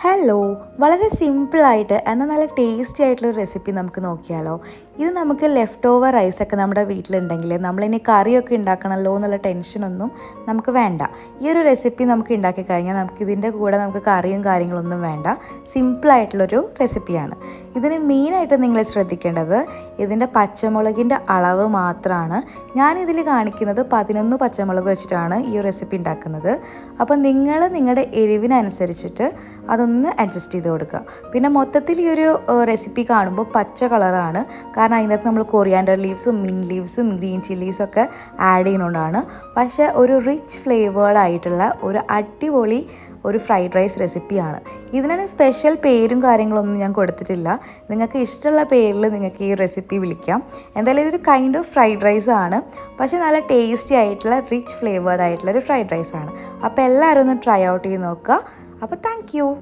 Hello, വളരെ സിമ്പിളായിട്ട് എന്നാൽ നല്ല ടേസ്റ്റി ആയിട്ടുള്ളൊരു റെസിപ്പി നമുക്ക് നോക്കിയാലോ. ഇത് നമുക്ക് ലെഫ്റ്റ് ഓവർ റൈസൊക്കെ നമ്മുടെ വീട്ടിലുണ്ടെങ്കിൽ നമ്മളിനി കറിയൊക്കെ ഉണ്ടാക്കണമല്ലോ എന്നുള്ള ടെൻഷനൊന്നും നമുക്ക് വേണ്ട. ഈ ഒരു റെസിപ്പി നമുക്ക് ഉണ്ടാക്കി കഴിഞ്ഞാൽ നമുക്കിതിൻ്റെ കൂടെ നമുക്ക് കറിയും കാര്യങ്ങളൊന്നും വേണ്ട. സിമ്പിളായിട്ടുള്ളൊരു റെസിപ്പിയാണ്. ഇതിന് മെയിനായിട്ട് നിങ്ങൾ ശ്രദ്ധിക്കേണ്ടത് ഇതിൻ്റെ പച്ചമുളകിൻ്റെ അളവ് മാത്രമാണ്. ഞാനിതിൽ കാണിക്കുന്നത് 11 പച്ചമുളക് വെച്ചിട്ടാണ് ഈ റെസിപ്പി ഉണ്ടാക്കുന്നത്. അപ്പോൾ നിങ്ങൾ നിങ്ങളുടെ എരിവിനനുസരിച്ചിട്ട് അതൊന്ന് അഡ്ജസ്റ്റ് ചെയ്ത് കൊടുക്കുക. പിന്നെ മൊത്തത്തിൽ ഈ ഒരു റെസിപ്പി കാണുമ്പോൾ പച്ച കളറാണ്, കാരണം അതിനകത്ത് നമ്മൾ കൊറിയാൻഡർ ലീവ്സും മിൻറ്റ് ലീവ്സും ഗ്രീൻ ചില്ലീസൊക്കെ ആഡ് ചെയ്യുന്നതുകൊണ്ടാണ്. പക്ഷേ ഒരു റിച്ച് ഫ്ലേവേർഡ് ആയിട്ടുള്ള ഒരു അടിപൊളി ഒരു ഫ്രൈഡ് റൈസ് റെസിപ്പിയാണ്. ഇതിന് സ്പെഷ്യൽ പേരും കാര്യങ്ങളൊന്നും ഞാൻ കൊടുത്തിട്ടില്ല. നിങ്ങൾക്ക് ഇഷ്ടമുള്ള പേരിൽ നിങ്ങൾക്ക് ഈ റെസിപ്പി വിളിക്കാം. എന്തായാലും ഇതൊരു കൈൻഡ് ഓഫ് ഫ്രൈഡ് റൈസ് ആണ്, പക്ഷേ നല്ല ടേസ്റ്റി ആയിട്ടുള്ള റിച്ച് ഫ്ലേവേർഡ് ആയിട്ടുള്ള ഒരു ഫ്രൈഡ് റൈസ് ആണ്. അപ്പോൾ എല്ലാവരും ഒന്ന് ട്രൈ ഔട്ട് ചെയ്ത് നോക്കുക. അപ്പോൾ താങ്ക് യു.